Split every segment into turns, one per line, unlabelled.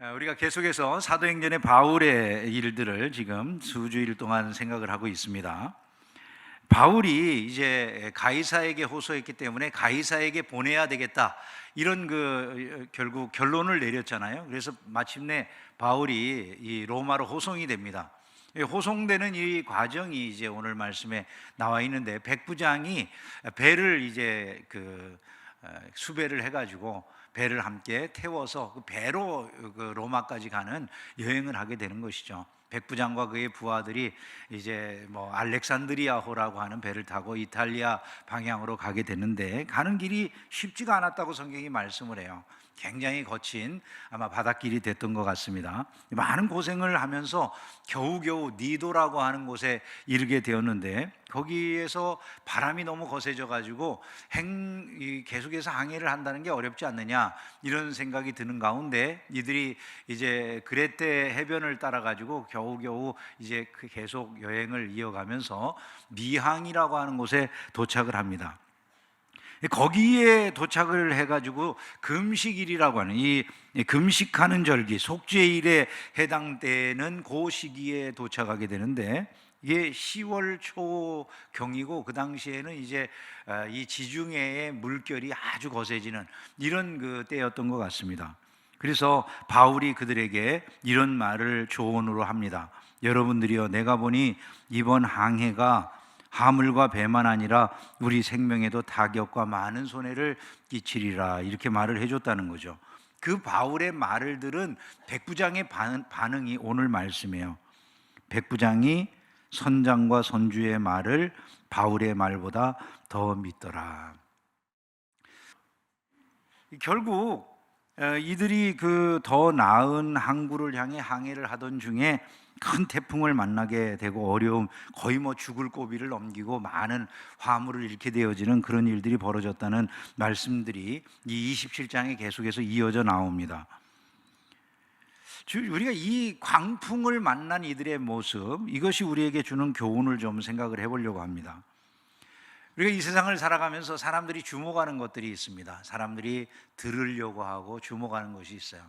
우리가 계속해서 사도행전의 바울의 일들을 지금 수주일 동안 생각을 하고 있습니다. 바울이 이제 가이사에게 호소했기 때문에 가이사에게 보내야 되겠다, 이런 결국 결론을 내렸잖아요. 그래서 마침내 바울이 이 로마로 호송이 됩니다. 호송되는 이 과정이 이제 오늘 말씀에 나와 있는데, 백부장이 배를 이제 수배를 해가지고 배를 함께 태워서 그 배로 로마까지 가는 여행을 하게 되는 것이죠. 백부장과 그의 부하들이 이제 알렉산드리아호라고 하는 배를 타고 이탈리아 방향으로 가게 되는데, 가는 길이 쉽지가 않았다고 성경이 말씀을 해요. 굉장히 거친 아마 바닷길이 됐던 것 같습니다. 많은 고생을 하면서 겨우겨우 니도라고 하는 곳에 이르게 되었는데, 거기에서 바람이 너무 거세져 가지고 계속해서 항해를 한다는 게 어렵지 않느냐, 이런 생각이 드는 가운데 이들이 이제 그레테 해변을 따라 가지고 겨우겨우 이제 계속 여행을 이어가면서 미항이라고 하는 곳에 도착을 합니다. 거기에 도착을 해가지고 금식일이라고 하는 이 금식하는 절기, 속죄일에 해당되는 그 시기에 도착하게 되는데, 이게 10월 초경이고 그 당시에는 이제 이 지중해의 물결이 아주 거세지는 이런 때였던 것 같습니다. 그래서 바울이 그들에게 이런 말을 조언으로 합니다. 여러분들이여, 내가 보니 이번 항해가 하물과 배만 아니라 우리 생명에도 타격과 많은 손해를 끼치리라, 이렇게 말을 해줬다는 거죠. 그 바울의 말을 들은 백부장의 반응이 오늘 말씀이에요. 백부장이 선장과 선주의 말을 바울의 말보다 더 믿더라. 결국 이들이 더 나은 항구를 향해 항해를 하던 중에 큰 태풍을 만나게 되고, 어려움, 거의 죽을 고비를 넘기고 많은 화물을 잃게 되어지는 그런 일들이 벌어졌다는 말씀들이 이 27장에 계속해서 이어져 나옵니다. 우리가 이 광풍을 만난 이들의 모습, 이것이 우리에게 주는 교훈을 좀 생각을 해보려고 합니다. 우리가 이 세상을 살아가면서 사람들이 주목하는 것들이 있습니다. 사람들이 들으려고 하고 주목하는 것이 있어요.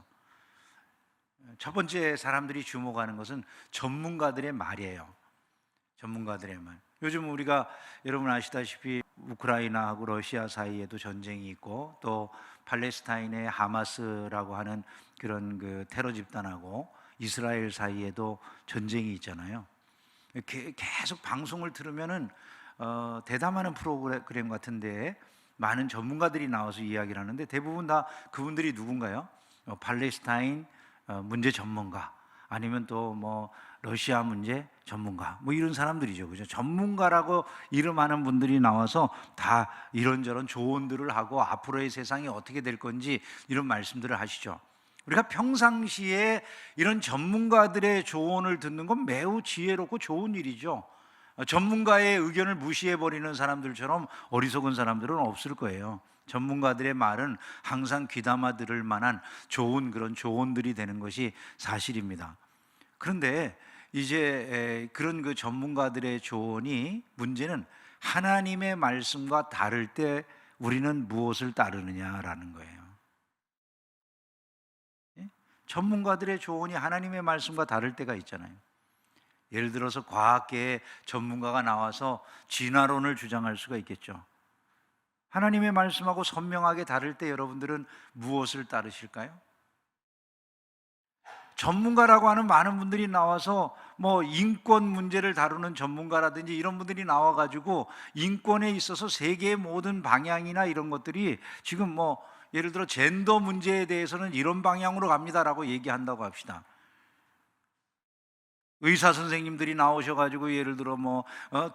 첫 번째 사람들이 주목하는 것은 전문가들의 말이에요. 전문가들의 말. 요즘 우리가 여러분 아시다시피 우크라이나하고 러시아 사이에도 전쟁이 있고, 또 팔레스타인의 하마스라고 하는 그런 테러 집단하고 이스라엘 사이에도 전쟁이 있잖아요. 계속 방송을 들으면은 대담하는 프로그램 같은데 많은 전문가들이 나와서 이야기를 하는데, 대부분 다 그분들이 누군가요? 팔레스타인 문제 전문가, 아니면 또 러시아 문제 전문가, 이런 사람들이죠. 그죠? 전문가라고 이름하는 분들이 나와서 다 이런저런 조언들을 하고 앞으로의 세상이 어떻게 될 건지 이런 말씀들을 하시죠. 우리가 평상시에 이런 전문가들의 조언을 듣는 건 매우 지혜롭고 좋은 일이죠. 전문가의 의견을 무시해버리는 사람들처럼 어리석은 사람들은 없을 거예요. 전문가들의 말은 항상 귀담아 들을 만한 좋은 그런 조언들이 되는 것이 사실입니다. 그런데 이제 그런 전문가들의 조언이, 문제는 하나님의 말씀과 다를 때 우리는 무엇을 따르느냐라는 거예요. 전문가들의 조언이 하나님의 말씀과 다를 때가 있잖아요. 예를 들어서 과학계의 전문가가 나와서 진화론을 주장할 수가 있겠죠. 하나님의 말씀하고 선명하게 다를 때 여러분들은 무엇을 따르실까요? 전문가라고 하는 많은 분들이 나와서 인권 문제를 다루는 전문가라든지 이런 분들이 나와가지고 인권에 있어서 세계의 모든 방향이나 이런 것들이 지금 예를 들어 젠더 문제에 대해서는 이런 방향으로 갑니다라고 얘기한다고 합시다. 의사 선생님들이 나오셔가지고 예를 들어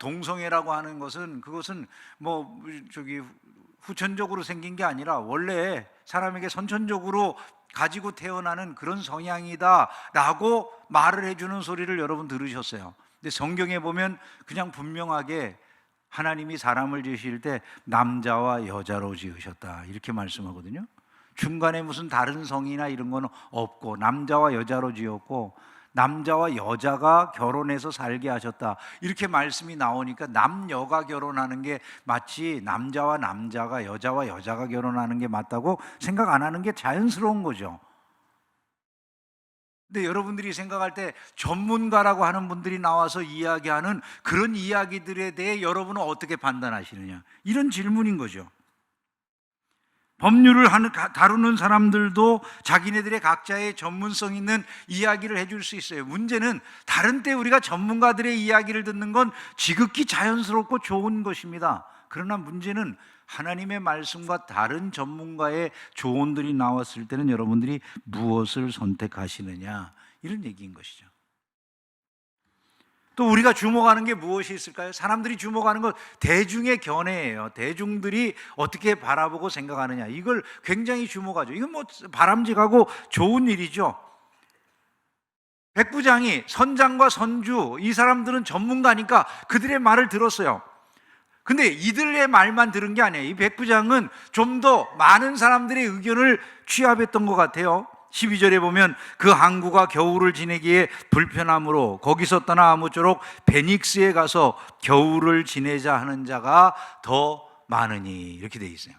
동성애라고 하는 것은, 그것은 후천적으로 생긴 게 아니라 원래 사람에게 선천적으로 가지고 태어나는 그런 성향이다라고 말을 해주는 소리를 여러분 들으셨어요. 근데 성경에 보면 그냥 분명하게 하나님이 사람을 지으실 때 남자와 여자로 지으셨다, 이렇게 말씀하거든요. 중간에 무슨 다른 성이나 이런 건 없고 남자와 여자로 지었고, 남자와 여자가 결혼해서 살게 하셨다, 이렇게 말씀이 나오니까 남녀가 결혼하는 게 마치 남자와 남자가, 여자와 여자가 결혼하는 게 맞다고 생각 안 하는 게 자연스러운 거죠. 근데 여러분들이 생각할 때 전문가라고 하는 분들이 나와서 이야기하는 그런 이야기들에 대해 여러분은 어떻게 판단하시느냐, 이런 질문인 거죠. 법률을 다루는 사람들도 자기네들의 각자의 전문성 있는 이야기를 해줄 수 있어요. 문제는 다른 때 우리가 전문가들의 이야기를 듣는 건 지극히 자연스럽고 좋은 것입니다. 그러나 문제는 하나님의 말씀과 다른 전문가의 조언들이 나왔을 때는 여러분들이 무엇을 선택하시느냐, 이런 얘기인 것이죠. 또 우리가 주목하는 게 무엇이 있을까요? 사람들이 주목하는 건 대중의 견해예요. 대중들이 어떻게 바라보고 생각하느냐, 이걸 굉장히 주목하죠. 이건 뭐 바람직하고 좋은 일이죠. 백부장이 선장과 선주, 이 사람들은 전문가니까 그들의 말을 들었어요. 근데 이들의 말만 들은 게 아니에요. 이 백부장은 좀 더 많은 사람들의 의견을 취합했던 것 같아요. 12절에 보면 그 항구가 겨울을 지내기에 불편하므로 거기서 떠나 아무쪼록 베닉스에 가서 겨울을 지내자 하는 자가 더 많으니, 이렇게 돼 있어요.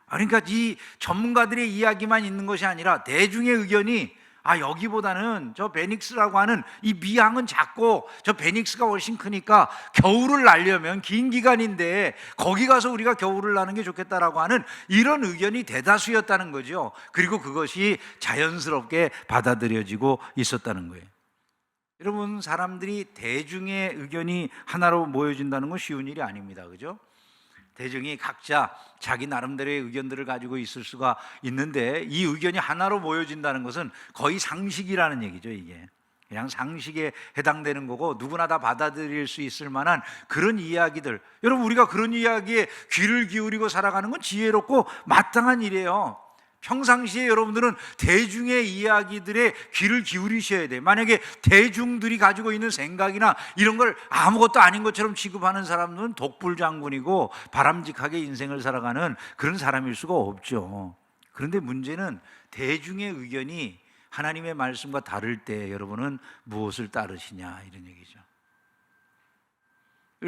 그러니까 이 전문가들의 이야기만 있는 것이 아니라 대중의 의견이, 여기보다는 저 베닉스라고 하는 이 미항은 작고 저 베닉스가 훨씬 크니까 겨울을 나려면 긴 기간인데 거기 가서 우리가 겨울을 나는 게 좋겠다라고 하는 이런 의견이 대다수였다는 거죠. 그리고 그것이 자연스럽게 받아들여지고 있었다는 거예요. 여러분, 사람들이 대중의 의견이 하나로 모여진다는 건 쉬운 일이 아닙니다. 그죠? 대중이 각자 자기 나름대로의 의견들을 가지고 있을 수가 있는데, 이 의견이 하나로 모여진다는 것은 거의 상식이라는 얘기죠. 이게 그냥 상식에 해당되는 거고 누구나 다 받아들일 수 있을 만한 그런 이야기들, 여러분, 우리가 그런 이야기에 귀를 기울이고 살아가는 건 지혜롭고 마땅한 일이에요. 평상시에 여러분들은 대중의 이야기들에 귀를 기울이셔야 돼요. 만약에 대중들이 가지고 있는 생각이나 이런 걸 아무것도 아닌 것처럼 취급하는 사람들은 독불장군이고 바람직하게 인생을 살아가는 그런 사람일 수가 없죠. 그런데 문제는 대중의 의견이 하나님의 말씀과 다를 때 여러분은 무엇을 따르시냐, 이런 얘기죠.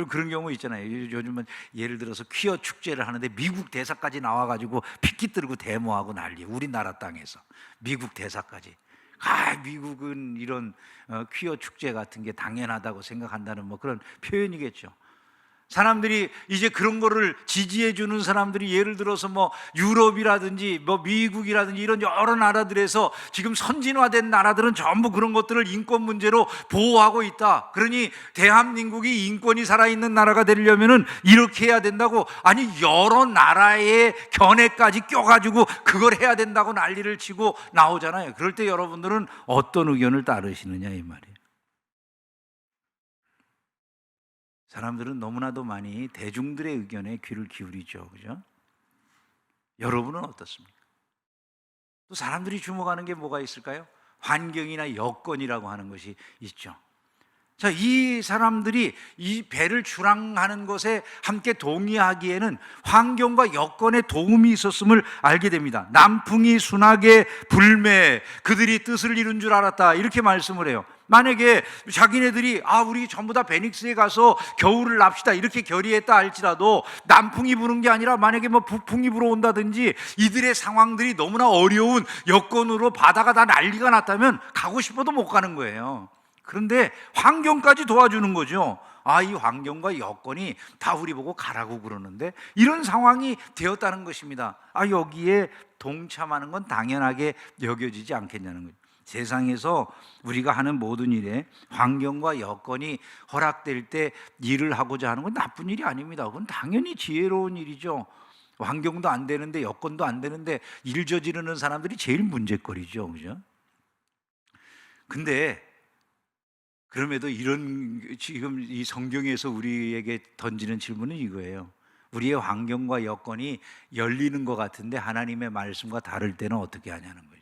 그런 경우 있잖아요. 요즘은 예를 들어서 퀴어 축제를 하는데 미국 대사까지 나와가지고 피켓 들고 데모하고 난리. 우리나라 땅에서 미국 대사까지. 미국은 이런 퀴어 축제 같은 게 당연하다고 생각한다는 뭐 그런 표현이겠죠. 사람들이 이제 그런 거를 지지해 주는 사람들이 예를 들어서 뭐 유럽이라든지 뭐 미국이라든지 이런 여러 나라들에서 지금 선진화된 나라들은 전부 그런 것들을 인권 문제로 보호하고 있다. 그러니 대한민국이 인권이 살아있는 나라가 되려면은 이렇게 해야 된다고, 아니 여러 나라의 견해까지 껴가지고 그걸 해야 된다고 난리를 치고 나오잖아요. 그럴 때 여러분들은 어떤 의견을 따르시느냐, 이 말이에요. 사람들은 너무나도 많이 대중들의 의견에 귀를 기울이죠. 그죠? 여러분은 어떻습니까? 또 사람들이 주목하는 게 뭐가 있을까요? 환경이나 여건이라고 하는 것이 있죠. 자, 이 사람들이 이 배를 출항하는 것에 함께 동의하기에는 환경과 여건에 도움이 있었음을 알게 됩니다. 남풍이 순하게 불매, 그들이 뜻을 이룬 줄 알았다, 이렇게 말씀을 해요. 만약에 자기네들이 우리 전부 다 베닉스에 가서 겨울을 납시다 이렇게 결의했다 할지라도 남풍이 부는 게 아니라 만약에 뭐 북풍이 불어온다든지 이들의 상황들이 너무나 어려운 여건으로 바다가 다 난리가 났다면 가고 싶어도 못 가는 거예요. 그런데 환경까지 도와주는 거죠. 이 환경과 여건이 다 우리 보고 가라고 그러는데, 이런 상황이 되었다는 것입니다. 여기에 동참하는 건 당연하게 여겨지지 않겠냐는 거죠. 세상에서 우리가 하는 모든 일에 환경과 여건이 허락될 때 일을 하고자 하는 건 나쁜 일이 아닙니다. 그건 당연히 지혜로운 일이죠. 환경도 안 되는데 여건도 안 되는데 일 저지르는 사람들이 제일 문제거리죠. 그죠? 근데 그럼에도 지금 이 성경에서 우리에게 던지는 질문은 이거예요. 우리의 환경과 여건이 열리는 것 같은데 하나님의 말씀과 다를 때는 어떻게 하냐는 것이죠.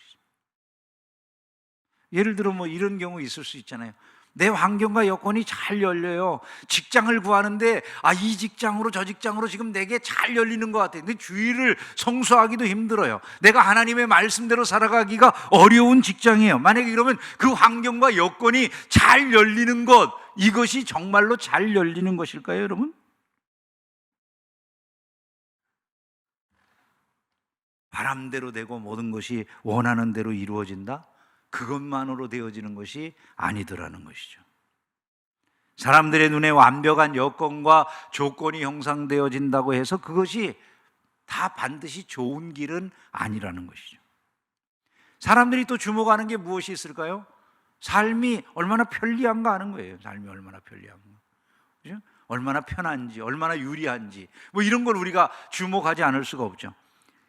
예를 들어 뭐 이런 경우 있을 수 있잖아요. 내 환경과 여건이 잘 열려요. 직장을 구하는데 이 직장으로 저 직장으로 지금 내게 잘 열리는 것 같아요. 근데 주의를 성수하기도 힘들어요. 내가 하나님의 말씀대로 살아가기가 어려운 직장이에요. 만약에 그러면 그 환경과 여건이 잘 열리는 것, 이것이 정말로 잘 열리는 것일까요, 여러분? 바람대로 되고 모든 것이 원하는 대로 이루어진다? 그것만으로 되어지는 것이 아니더라는 것이죠. 사람들의 눈에 완벽한 여건과 조건이 형성되어진다고 해서 그것이 다 반드시 좋은 길은 아니라는 것이죠. 사람들이 또 주목하는 게 무엇이 있을까요? 삶이 얼마나 편리한가 하는 거예요. 삶이 얼마나 편리한가, 그죠? 얼마나 편한지, 얼마나 유리한지, 뭐 이런 걸 우리가 주목하지 않을 수가 없죠.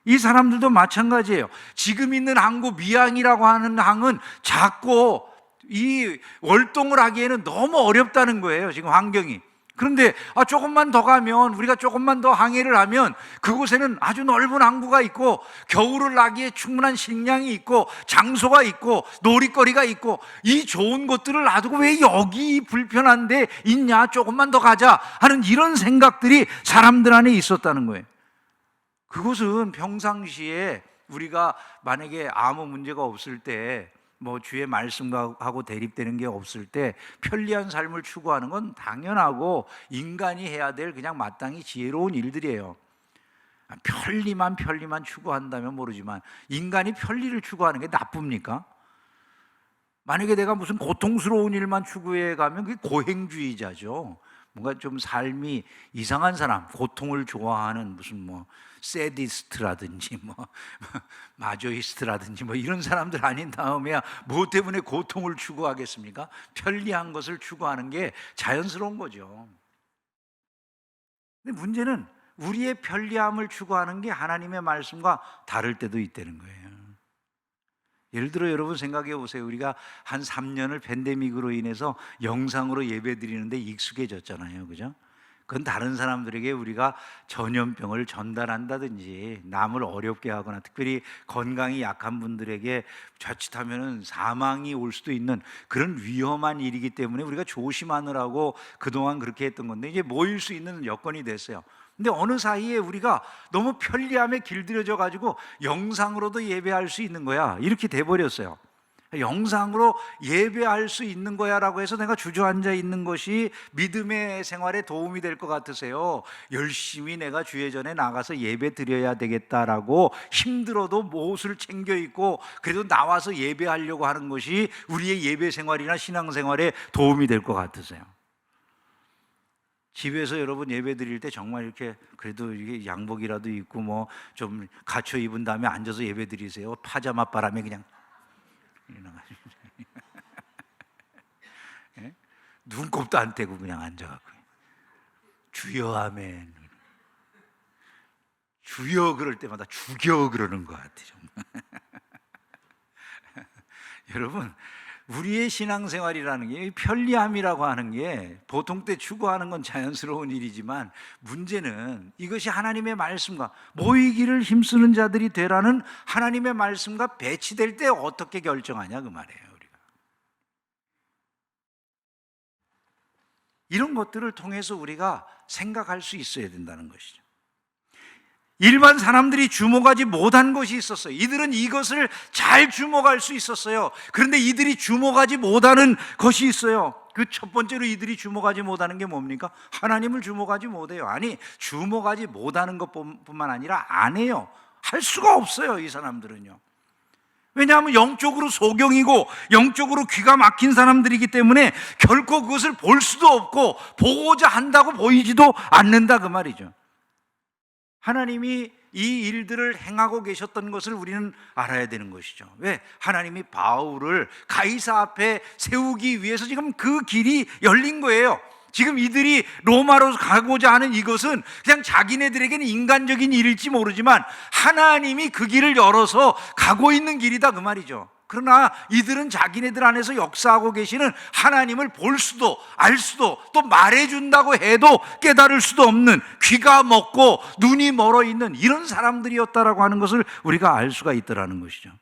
이 사람들도 마찬가지예요. 지금 있는 항구 미항이라고 하는 항은 작고 이 월동을 하기에는 너무 어렵다는 거예요, 지금 환경이. 그런데 조금만 더 가면, 우리가 조금만 더 항해를 하면 그곳에는 아주 넓은 항구가 있고 겨울을 나기에 충분한 식량이 있고 장소가 있고 놀이거리가 있고, 이 좋은 것들을 놔두고 왜 여기 불편한데 있냐, 조금만 더 가자 하는 이런 생각들이 사람들 안에 있었다는 거예요. 그것은 평상시에 우리가 만약에 아무 문제가 없을 때, 뭐 주의 말씀하고 대립되는 게 없을 때 편리한 삶을 추구하는 건 당연하고 인간이 해야 될 그냥 마땅히 지혜로운 일들이에요. 편리만 추구한다면 모르지만 인간이 편리를 추구하는 게 나쁩니까? 만약에 내가 무슨 고통스러운 일만 추구해 가면 그게 고행주의자죠. 뭔가 좀 삶이 이상한 사람, 고통을 좋아하는 무슨 뭐 세디스트라든지 뭐 마조이스트라든지 뭐 이런 사람들 아닌 다음에야 뭐 때문에 고통을 추구하겠습니까? 편리한 것을 추구하는 게 자연스러운 거죠. 근데 문제는 우리의 편리함을 추구하는 게 하나님의 말씀과 다를 때도 있다는 거예요. 예를 들어 여러분 생각해 보세요. 우리가 한 3년을 팬데믹으로 인해서 영상으로 예배 드리는데 익숙해졌잖아요, 그죠? 그건 다른 사람들에게 우리가 전염병을 전달한다든지 남을 어렵게 하거나 특별히 건강이 약한 분들에게 자칫하면 사망이 올 수도 있는 그런 위험한 일이기 때문에 우리가 조심하느라고 그동안 그렇게 했던 건데, 이제 모일 수 있는 여건이 됐어요. 근데 어느 사이에 우리가 너무 편리함에 길들여져 가지고 영상으로도 예배할 수 있는 거야, 이렇게 돼버렸어요. 영상으로 예배할 수 있는 거야 라고 해서 내가 주저앉아 있는 것이 믿음의 생활에 도움이 될 것 같으세요? 열심히 내가 주의 전에 나가서 예배 드려야 되겠다라고 힘들어도 옷을 챙겨 입고 그래도 나와서 예배하려고 하는 것이 우리의 예배 생활이나 신앙 생활에 도움이 될 것 같으세요? 집에서 여러분 예배 드릴 때 정말 이렇게 그래도 이게 양복이라도 입고 뭐 좀 갖춰 입은 다음에 앉아서 예배 드리세요? 파자마 바람에 그냥 예? 눈곱도 안 떼고 그냥 앉아갖고 주여 아멘, 주여 그럴 때마다 죽여 그러는 것 같아요. 여러분, 우리의 신앙생활이라는 게 편리함이라고 하는 게 보통 때 추구하는 건 자연스러운 일이지만 문제는 이것이 하나님의 말씀과 모이기를 힘쓰는 자들이 되라는 하나님의 말씀과 배치될 때 어떻게 결정하냐 그 말이에요. 우리가 이런 것들을 통해서 우리가 생각할 수 있어야 된다는 것이죠. 일반 사람들이 주목하지 못한 것이 있었어요. 이들은 이것을 잘 주목할 수 있었어요. 그런데 이들이 주목하지 못하는 것이 있어요. 그 첫 번째로 이들이 주목하지 못하는 게 뭡니까? 하나님을 주목하지 못해요. 아니, 주목하지 못하는 것뿐만 아니라 안 해요. 할 수가 없어요, 이 사람들은요. 왜냐하면 영적으로 소경이고 영적으로 귀가 막힌 사람들이기 때문에 결코 그것을 볼 수도 없고 보고자 한다고 보이지도 않는다 그 말이죠. 하나님이 이 일들을 행하고 계셨던 것을 우리는 알아야 되는 것이죠. 왜? 하나님이 바울을 가이사 앞에 세우기 위해서 지금 그 길이 열린 거예요. 지금 이들이 로마로 가고자 하는 이것은 그냥 자기네들에게는 인간적인 일일지 모르지만 하나님이 그 길을 열어서 가고 있는 길이다 그 말이죠. 그러나 이들은 자기네들 안에서 역사하고 계시는 하나님을 볼 수도 알 수도 또 말해준다고 해도 깨달을 수도 없는 귀가 먹고 눈이 멀어 있는 이런 사람들이었다라고 하는 것을 우리가 알 수가 있더라는 것이죠.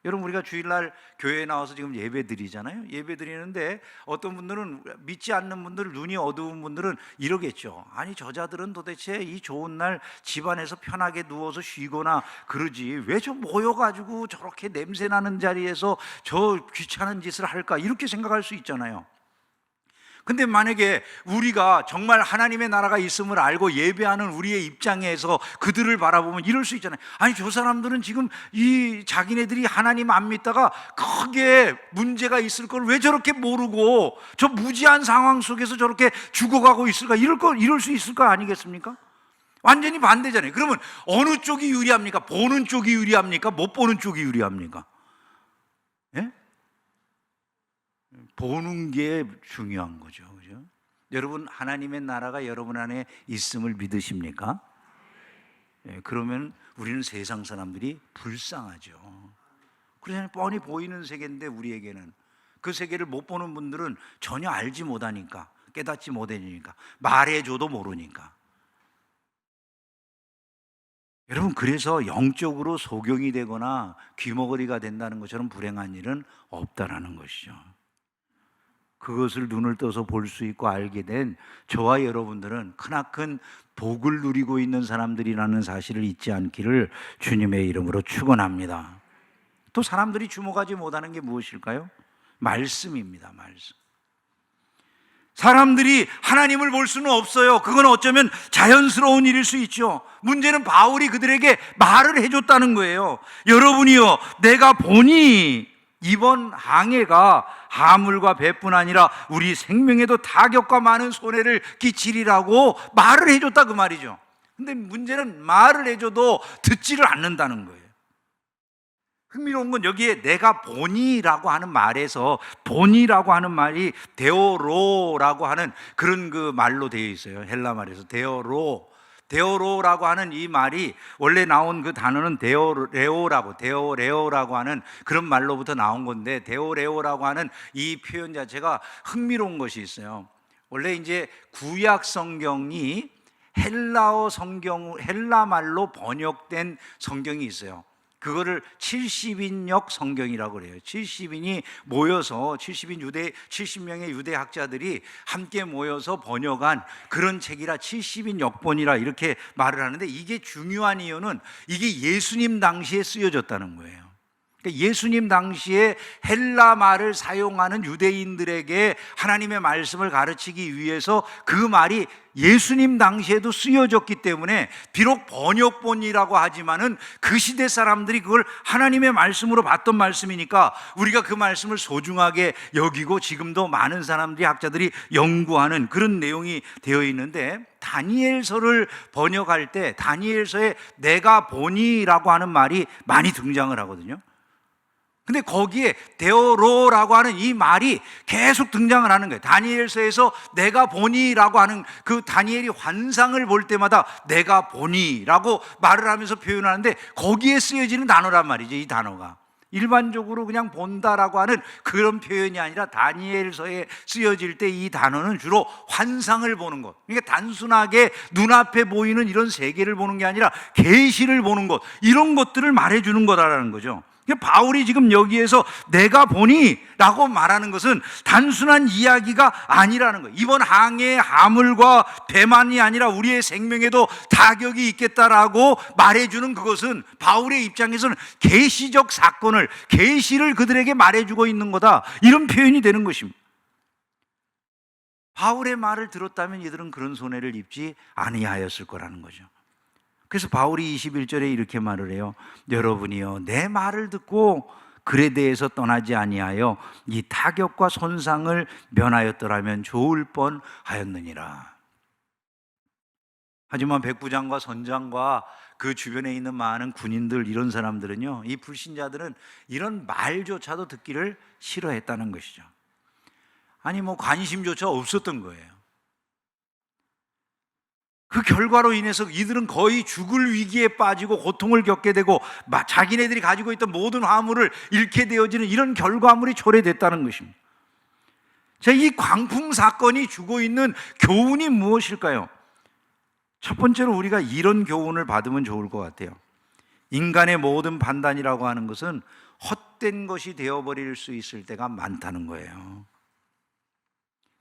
여러분, 우리가 주일날 교회에 나와서 지금 예배 드리잖아요. 예배 드리는데 어떤 분들은, 믿지 않는 분들, 눈이 어두운 분들은 이러겠죠. 아니, 저자들은 도대체 이 좋은 날 집안에서 편하게 누워서 쉬거나 그러지 왜 저 모여가지고 저렇게 냄새나는 자리에서 저 귀찮은 짓을 할까, 이렇게 생각할 수 있잖아요. 근데 만약에 우리가 정말 하나님의 나라가 있음을 알고 예배하는 우리의 입장에서 그들을 바라보면 이럴 수 있잖아요. 아니, 저 사람들은 지금 이 자기네들이 하나님 안 믿다가 크게 문제가 있을 걸 왜 저렇게 모르고 저 무지한 상황 속에서 저렇게 죽어가고 있을까? 이럴 수 있을 거 아니겠습니까? 완전히 반대잖아요. 그러면 어느 쪽이 유리합니까? 보는 쪽이 유리합니까? 못 보는 쪽이 유리합니까? 예? 보는 게 중요한 거죠. 그죠? 여러분, 하나님의 나라가 여러분 안에 있음을 믿으십니까? 예, 그러면 우리는 세상 사람들이 불쌍하죠. 그러잖아요. 뻔히 보이는 세계인데 우리에게는 그 세계를 못 보는 분들은 전혀 알지 못하니까, 깨닫지 못하니까, 말해줘도 모르니까. 여러분, 그래서 영적으로 소경이 되거나 귀머거리가 된다는 것처럼 불행한 일은 없다라는 것이죠. 그것을 눈을 떠서 볼 수 있고 알게 된 저와 여러분들은 크나큰 복을 누리고 있는 사람들이라는 사실을 잊지 않기를 주님의 이름으로 축원합니다. 또 사람들이 주목하지 못하는 게 무엇일까요? 말씀입니다. 말씀. 사람들이 하나님을 볼 수는 없어요. 그건 어쩌면 자연스러운 일일 수 있죠. 문제는 바울이 그들에게 말을 해줬다는 거예요. 여러분이요, 내가 보니 이번 항해가 하물과 배뿐 아니라 우리 생명에도 타격과 많은 손해를 끼치리라고 말을 해줬다, 그 말이죠. 근데 문제는 말을 해줘도 듣지를 않는다는 거예요. 흥미로운 건 여기에 내가 보니라고 하는 말에서 보니라고 하는 말이 데오로라고 하는 그런 그 말로 되어 있어요. 헬라 말에서 데오로라고 하는 이 말이 원래 나온 그 단어는 데오레오라고 하는 그런 말로부터 나온 건데, 데오레오라고 하는 이 표현 자체가 흥미로운 것이 있어요. 원래 이제 구약 성경이 헬라 말로 번역된 성경이 있어요. 그거를 70인역 성경이라고 그래요. 70인이 모여서 70명의 유대 학자들이 함께 모여서 번역한 그런 책이라 70인 역본이라 이렇게 말을 하는데, 이게 중요한 이유는 이게 예수님 당시에 쓰여졌다는 거예요. 그러니까 예수님 당시에 헬라 말을 사용하는 유대인들에게 하나님의 말씀을 가르치기 위해서 그 말이 예수님 당시에도 쓰여졌기 때문에 비록 번역본이라고 하지만은 그 시대 사람들이 그걸 하나님의 말씀으로 봤던 말씀이니까 우리가 그 말씀을 소중하게 여기고 지금도 많은 사람들이, 학자들이 연구하는 그런 내용이 되어 있는데, 다니엘서를 번역할 때 다니엘서에 내가 보니라고 하는 말이 많이 등장을 하거든요. 근데 거기에 데오로라고 하는 이 말이 계속 등장을 하는 거예요. 다니엘서에서 내가 보니라고 하는 그 다니엘이 환상을 볼 때마다 내가 보니라고 말을 하면서 표현하는데, 거기에 쓰여지는 단어란 말이죠. 이 단어가 일반적으로 그냥 본다라고 하는 그런 표현이 아니라 다니엘서에 쓰여질 때 이 단어는 주로 환상을 보는 것, 그러니까 단순하게 눈앞에 보이는 이런 세계를 보는 게 아니라 계시를 보는 것, 이런 것들을 말해주는 거다라는 거죠. 바울이 지금 여기에서 내가 보니 라고 말하는 것은 단순한 이야기가 아니라는 거예요. 이번 항해의 하물과 배만이 아니라 우리의 생명에도 타격이 있겠다라고 말해주는 그것은 바울의 입장에서는 계시적 사건을, 계시를 그들에게 말해주고 있는 거다, 이런 표현이 되는 것입니다. 바울의 말을 들었다면 이들은 그런 손해를 입지 아니하였을 거라는 거죠. 그래서 바울이 21절에 이렇게 말을 해요. 여러분이요, 내 말을 듣고 글에 대해서 떠나지 아니하여 이 타격과 손상을 면하였더라면 좋을 뻔하였느니라. 하지만 백부장과 선장과 그 주변에 있는 많은 군인들, 이런 사람들은요, 이 불신자들은 이런 말조차도 듣기를 싫어했다는 것이죠. 아니 관심조차 없었던 거예요. 그 결과로 인해서 이들은 거의 죽을 위기에 빠지고 고통을 겪게 되고 자기네들이 가지고 있던 모든 화물을 잃게 되어지는 이런 결과물이 초래됐다는 것입니다. 자, 이 광풍 사건이 주고 있는 교훈이 무엇일까요? 첫 번째로 우리가 이런 교훈을 받으면 좋을 것 같아요. 인간의 모든 판단이라고 하는 것은 헛된 것이 되어버릴 수 있을 때가 많다는 거예요.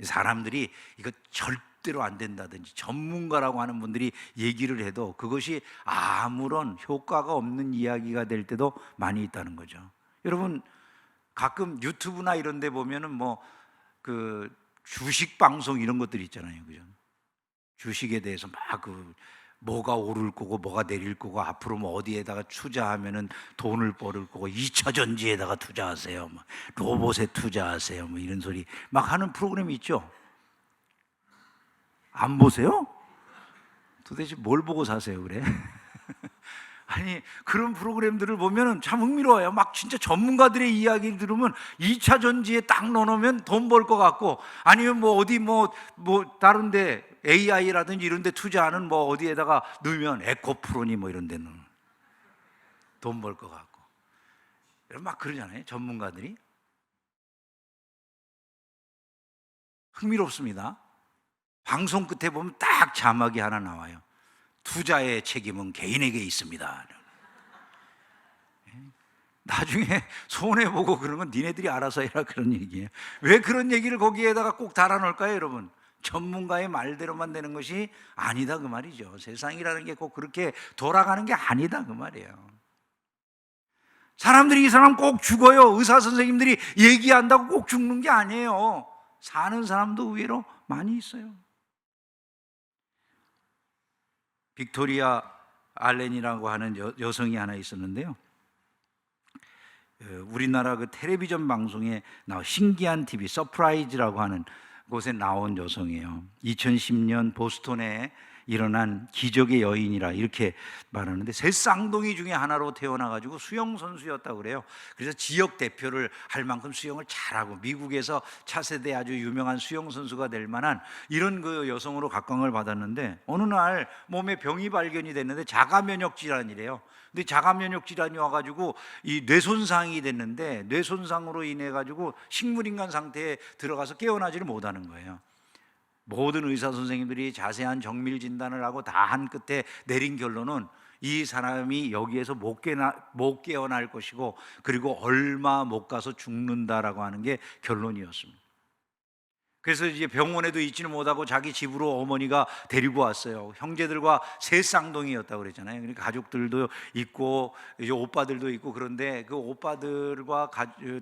사람들이 이거 절대로 안 된다든지 전문가라고 하는 분들이 얘기를 해도 그것이 아무런 효과가 없는 이야기가 될 때도 많이 있다는 거죠. 여러분, 가끔 유튜브나 이런 데 보면은 주식 방송 이런 것들 있잖아요, 그죠? 주식에 대해서 막 뭐가 오를 거고 뭐가 내릴 거고 앞으로 뭐 어디에다가 투자하면은 돈을 벌을 거고 2차 전지에다가 투자하세요, 뭐 로봇에 투자하세요, 뭐 이런 소리 막 하는 프로그램이 있죠. 안 보세요? 도대체 뭘 보고 사세요, 그래? 아니, 그런 프로그램들을 보면 참 흥미로워요. 막 진짜 전문가들의 이야기를 들으면 2차 전지에 딱 넣어놓으면 돈 벌 것 같고, 아니면 뭐 어디 뭐 다른데 AI라든지 이런 데 투자하는 뭐 어디에다가 넣으면 에코프로니 뭐 이런 데는 돈 벌 것 같고 막 그러잖아요, 전문가들이. 흥미롭습니다. 방송 끝에 보면 딱 자막이 하나 나와요. 투자의 책임은 개인에게 있습니다. 나중에 손해보고 그런 건 니네들이 알아서 해라, 그런 얘기예요. 왜 그런 얘기를 거기에다가 꼭 달아놓을까요, 여러분? 전문가의 말대로만 되는 것이 아니다, 그 말이죠. 세상이라는 게 꼭 그렇게 돌아가는 게 아니다, 그 말이에요. 사람들이 이 사람 꼭 죽어요. 의사 선생님들이 얘기한다고 꼭 죽는 게 아니에요. 사는 사람도 의외로 많이 있어요. 빅토리아 알렌이라고 하는 여성이 하나 있었는데요. 우리나라 그 텔레비전 방송에 나온 신기한 TV 서프라이즈라고 하는 곳에 나온 여성이에요. 2010년 보스턴에 일어난 기적의 여인이라 이렇게 말하는데, 세 쌍둥이 중에 하나로 태어나가지고 수영 선수였다고 그래요. 그래서 지역 대표를 할 만큼 수영을 잘하고 미국에서 차세대 아주 유명한 수영 선수가 될 만한 이런 그 여성으로 각광을 받았는데, 어느 날 몸에 병이 발견이 됐는데 자가 면역 질환이래요. 근데 자가 면역 질환이 와가지고 이 뇌손상이 됐는데, 뇌손상으로 인해 가지고 식물인간 상태에 들어가서 깨어나지를 못하는 거예요. 모든 의사 선생님들이 자세한 정밀 진단을 하고 다 한 끝에 내린 결론은 이 사람이 여기에서 못 깨어날 것이고, 그리고 얼마 못 가서 죽는다라고 하는 게 결론이었습니다. 그래서 이제 병원에도 있지는 못하고 자기 집으로 어머니가 데리고 왔어요. 형제들과 세 쌍둥이였다고 그랬잖아요. 그러니까 가족들도 있고 이제 오빠들도 있고, 그런데 그 오빠들과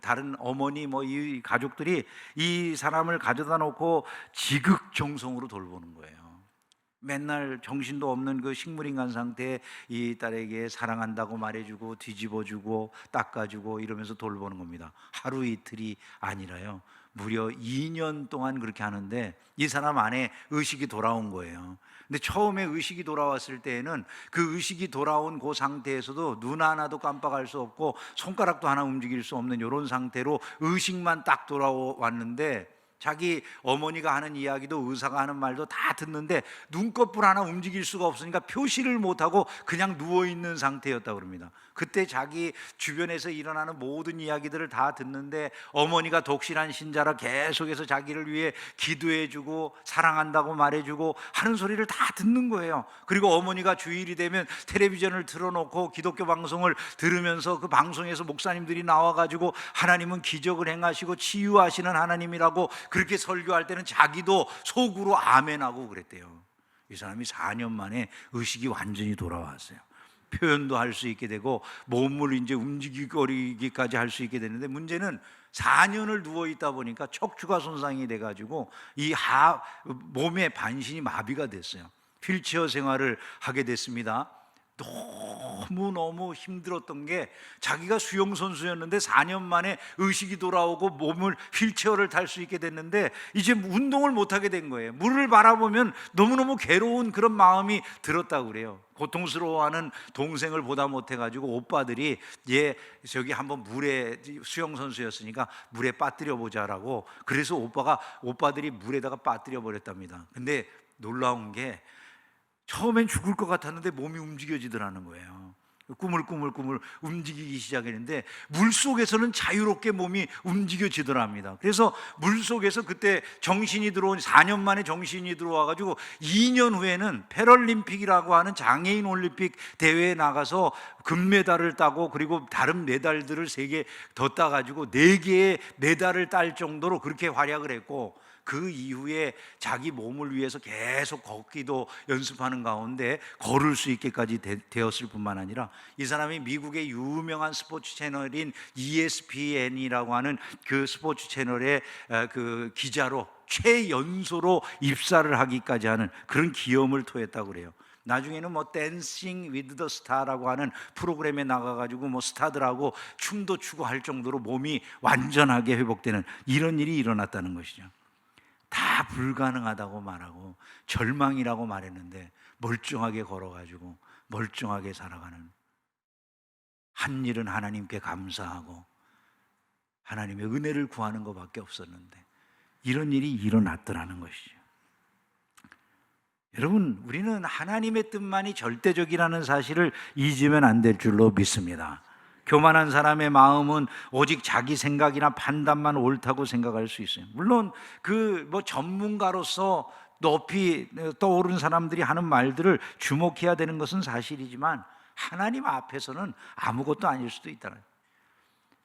다른 어머니 뭐 이 가족들이 이 사람을 가져다 놓고 지극정성으로 돌보는 거예요. 맨날 정신도 없는 그 식물인간 상태에 이 딸에게 사랑한다고 말해주고 뒤집어주고 닦아주고 이러면서 돌보는 겁니다. 하루 이틀이 아니라요, 무려 2년 동안 그렇게 하는데 이 사람 안에 의식이 돌아온 거예요. 근데 처음에 의식이 돌아왔을 때에는 그 의식이 돌아온 그 상태에서도 눈 하나도 깜빡할 수 없고 손가락도 하나 움직일 수 없는 이런 상태로 의식만 딱 돌아왔는데, 자기 어머니가 하는 이야기도 의사가 하는 말도 다 듣는데 눈꺼풀 하나 움직일 수가 없으니까 표시를 못하고 그냥 누워있는 상태였다고 그럽니다. 그때 자기 주변에서 일어나는 모든 이야기들을 다 듣는데, 어머니가 독실한 신자라 계속해서 자기를 위해 기도해주고 사랑한다고 말해주고 하는 소리를 다 듣는 거예요. 그리고 어머니가 주일이 되면 텔레비전을 틀어놓고 기독교 방송을 들으면서 그 방송에서 목사님들이 나와가지고 하나님은 기적을 행하시고 치유하시는 하나님이라고 그렇게 설교할 때는 자기도 속으로 아멘하고 그랬대요. 이 사람이 4년 만에 의식이 완전히 돌아왔어요. 표현도 할 수 있게 되고 몸을 이제 움직이기까지 할 수 있게 되는데, 문제는 4년을 누워 있다 보니까 척추가 손상이 돼가지고 이 몸의 반신이 마비가 됐어요. 휠체어 생활을 하게 됐습니다. 너무너무 힘들었던 게, 자기가 수영선수였는데 4년 만에 의식이 돌아오고 몸을 휠체어를 탈 수 있게 됐는데 이제 운동을 못하게 된 거예요. 물을 바라보면 너무너무 괴로운 그런 마음이 들었다고 그래요. 고통스러워하는 동생을 보다 못해가지고 오빠들이 얘 저기 한번 물에, 수영선수였으니까 물에 빠뜨려 보자라고, 그래서 오빠들이 물에다가 빠뜨려 버렸답니다. 근데 놀라운 게, 처음엔 죽을 것 같았는데 몸이 움직여지더라는 거예요. 꾸물꾸물 움직이기 시작했는데 물속에서는 자유롭게 몸이 움직여지더랍니다. 그래서 물속에서 그때 정신이 들어온, 4년 만에 정신이 들어와가지고 2년 후에는 패럴림픽이라고 하는 장애인 올림픽 대회에 나가서 금메달을 따고, 그리고 다른 메달들을 3개 더 따가지고 4개의 메달을 딸 정도로 그렇게 활약을 했고, 그 이후에 자기 몸을 위해서 계속 걷기도 연습하는 가운데 걸을 수 있게까지 되었을 뿐만 아니라, 이 사람이 미국의 유명한 스포츠 채널인 ESPN이라고 하는 그 스포츠 채널의 그 기자로 최연소로 입사를 하기까지 하는 그런 기염을 토했다고 그래요. 나중에는 뭐 댄싱 위드 더 스타라고 하는 프로그램에 나가가지고 뭐 스타들하고 춤도 추고 할 정도로 몸이 완전하게 회복되는 이런 일이 일어났다는 것이죠. 다 불가능하다고 말하고 절망이라고 말했는데 멀쩡하게 걸어가지고 멀쩡하게 살아가는, 한 일은 하나님께 감사하고 하나님의 은혜를 구하는 것밖에 없었는데 이런 일이 일어났더라는 것이죠. 여러분, 우리는 하나님의 뜻만이 절대적이라는 사실을 잊으면 안 될 줄로 믿습니다. 교만한 사람의 마음은 오직 자기 생각이나 판단만 옳다고 생각할 수 있어요. 물론 그 전문가로서 높이 떠오른 사람들이 하는 말들을 주목해야 되는 것은 사실이지만 하나님 앞에서는 아무것도 아닐 수도 있다는,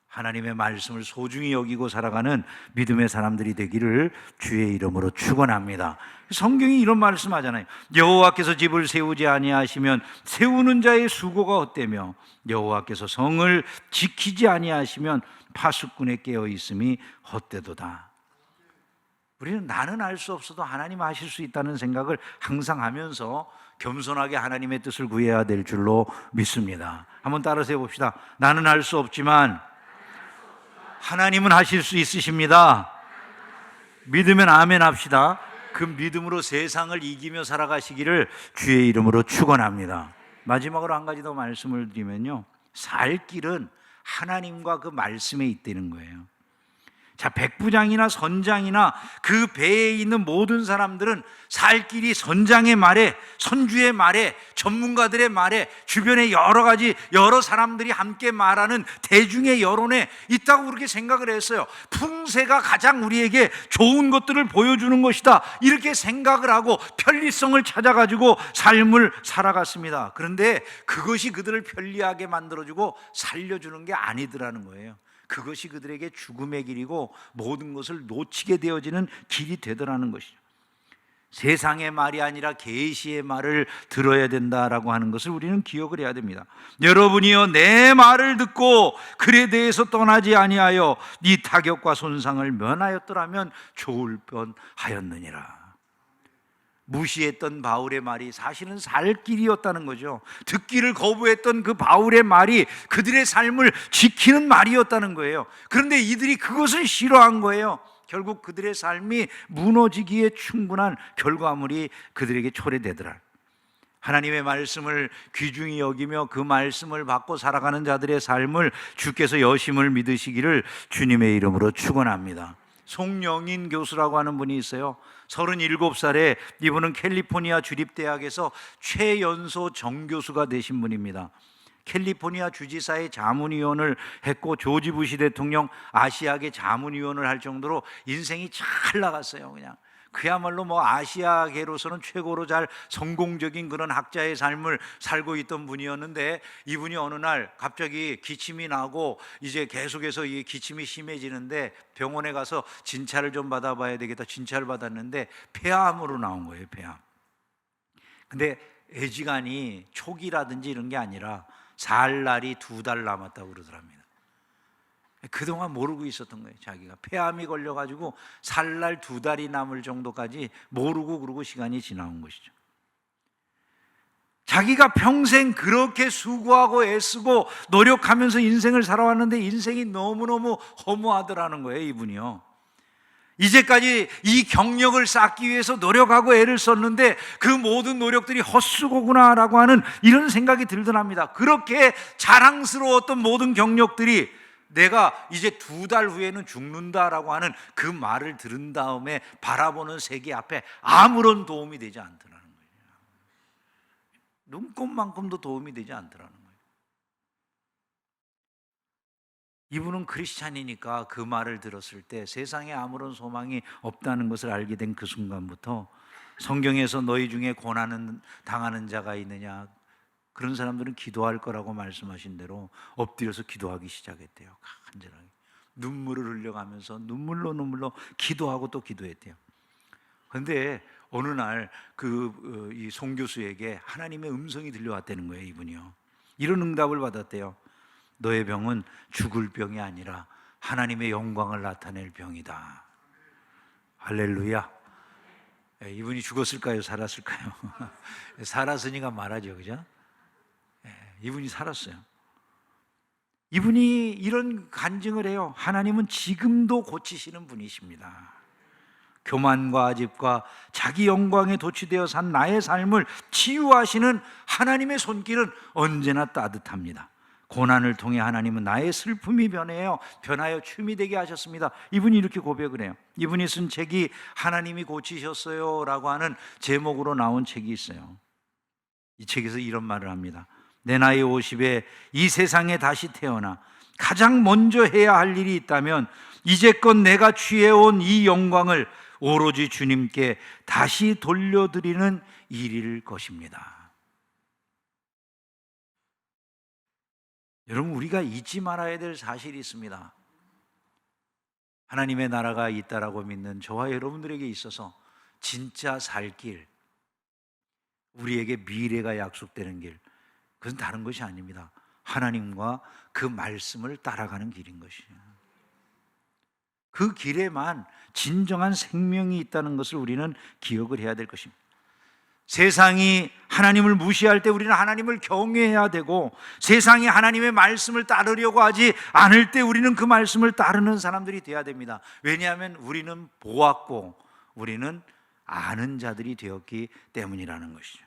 하나님의 말씀을 소중히 여기고 살아가는 믿음의 사람들이 되기를 주의 이름으로 축원합니다. 성경이 이런 말씀하잖아요. 여호와께서 집을 세우지 아니하시면 세우는 자의 수고가 헛되며 여호와께서 성을 지키지 아니하시면 파수꾼에 깨어 있음이 헛되도다. 우리는 나는 알 수 없어도 하나님 아실 수 있다는 생각을 항상 하면서 겸손하게 하나님의 뜻을 구해야 될 줄로 믿습니다. 한번 따라서 해봅시다. 나는 알 수 없지만 하나님은 하실 수 있으십니다. 믿으면 아멘 합시다. 그 믿음으로 세상을 이기며 살아가시기를 주의 이름으로 축원합니다. 마지막으로 한 가지 더 말씀을 드리면요, 살 길은 하나님과 그 말씀에 있다는 거예요. 자, 백부장이나 선장이나 그 배에 있는 모든 사람들은 살 길이 선장의 말에, 선주의 말에, 전문가들의 말에, 주변에 여러 사람들이 함께 말하는 대중의 여론에 있다고 그렇게 생각을 했어요. 풍세가 가장 우리에게 좋은 것들을 보여주는 것이다, 이렇게 생각을 하고 편리성을 찾아가지고 삶을 살아갔습니다. 그런데 그것이 그들을 편리하게 만들어주고 살려주는 게 아니더라는 거예요. 그것이 그들에게 죽음의 길이고 모든 것을 놓치게 되어지는 길이 되더라는 것이죠. 세상의 말이 아니라 계시의 말을 들어야 된다라고 하는 것을 우리는 기억을 해야 됩니다. 여러분이여 내 말을 듣고 그에 대해서 떠나지 아니하여 네 타격과 손상을 면하였더라면 좋을 뻔하였느니라. 무시했던 바울의 말이 사실은 살 길이었다는 거죠. 듣기를 거부했던 그 바울의 말이 그들의 삶을 지키는 말이었다는 거예요. 그런데 이들이 그것을 싫어한 거예요. 결국 그들의 삶이 무너지기에 충분한 결과물이 그들에게 초래되더라. 하나님의 말씀을 귀중히 여기며 그 말씀을 받고 살아가는 자들의 삶을 주께서 여심을 믿으시기를 주님의 이름으로 축원합니다. 송영인 교수라고 하는 분이 있어요. 37살에 이분은 캘리포니아 주립대학에서 최연소 정교수가 되신 분입니다. 캘리포니아 주지사의 자문위원을 했고 조지 부시 대통령 아시아계 자문위원을 할 정도로 인생이 잘 나갔어요. 그야말로 아시아계로서는 최고로 잘 성공적인 그런 학자의 삶을 살고 있던 분이었는데, 이분이 어느 날 갑자기 기침이 나고 이제 계속해서 이 기침이 심해지는데 병원에 가서 진찰을 좀 받아봐야 되겠다. 진찰을 받았는데 폐암으로 나온 거예요. 폐암. 근데 애지간히 초기라든지 이런 게 아니라 살 날이 2달 남았다고 그러더랍니다. 그동안 모르고 있었던 거예요. 자기가 폐암이 걸려가지고 살날 2달이 남을 정도까지 모르고 그러고 시간이 지나온 것이죠. 자기가 평생 그렇게 수고하고 애쓰고 노력하면서 인생을 살아왔는데 인생이 너무너무 허무하더라는 거예요. 이분이요, 이제까지 이 경력을 쌓기 위해서 노력하고 애를 썼는데 그 모든 노력들이 헛수고구나라고 하는 이런 생각이 들더랍니다. 그렇게 자랑스러웠던 모든 경력들이 내가 이제 2달 후에는 죽는다라고 하는 그 말을 들은 다음에 바라보는 세계 앞에 아무런 도움이 되지 않더라는 거예요. 눈꼽만큼도 도움이 되지 않더라는 거예요. 이분은 크리스찬이니까 그 말을 들었을 때 세상에 아무런 소망이 없다는 것을 알게 된 그 순간부터 성경에서 너희 중에 고난을 당하는 자가 있느냐, 그런 사람들은 기도할 거라고 말씀하신 대로 엎드려서 기도하기 시작했대요. 간절하게 눈물을 흘려가면서 눈물로 기도하고 또 기도했대요. 그런데 어느 날 이 송 교수에게 하나님의 음성이 들려왔다는 거예요. 이분이요, 이런 응답을 받았대요. 너의 병은 죽을 병이 아니라 하나님의 영광을 나타낼 병이다. 할렐루야. 이분이 죽었을까요? 살았을까요? 살았으니까 말하죠, 그죠? 이분이 살았어요. 이분이 이런 간증을 해요. 하나님은 지금도 고치시는 분이십니다. 교만과 아집과 자기 영광에 도취되어 산 나의 삶을 치유하시는 하나님의 손길은 언제나 따뜻합니다. 고난을 통해 하나님은 나의 슬픔이 변하여 춤이 되게 하셨습니다. 이분이 이렇게 고백을 해요. 이분이 쓴 책이 하나님이 고치셨어요 라고 하는 제목으로 나온 책이 있어요. 이 책에서 이런 말을 합니다. 내 나이 50에 이 세상에 다시 태어나 가장 먼저 해야 할 일이 있다면 이제껏 내가 취해온 이 영광을 오로지 주님께 다시 돌려드리는 일일 것입니다. 여러분, 우리가 잊지 말아야 될 사실이 있습니다. 하나님의 나라가 있다라고 믿는 저와 여러분들에게 있어서 진짜 살 길, 우리에게 미래가 약속되는 길, 그것은 다른 것이 아닙니다. 하나님과 그 말씀을 따라가는 길인 것이에요. 그 길에만 진정한 생명이 있다는 것을 우리는 기억을 해야 될 것입니다. 세상이 하나님을 무시할 때 우리는 하나님을 경외해야 되고, 세상이 하나님의 말씀을 따르려고 하지 않을 때 우리는 그 말씀을 따르는 사람들이 되어야 됩니다. 왜냐하면 우리는 보았고 우리는 아는 자들이 되었기 때문이라는 것이죠.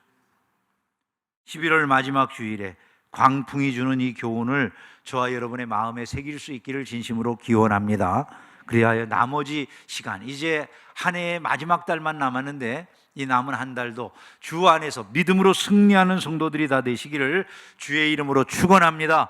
11월 마지막 주일에 광풍이 주는 이 교훈을 저와 여러분의 마음에 새길 수 있기를 진심으로 기원합니다. 그리하여 나머지 시간, 이제 한 해의 마지막 달만 남았는데 이 남은 한 달도 주 안에서 믿음으로 승리하는 성도들이 다 되시기를 주의 이름으로 축원합니다.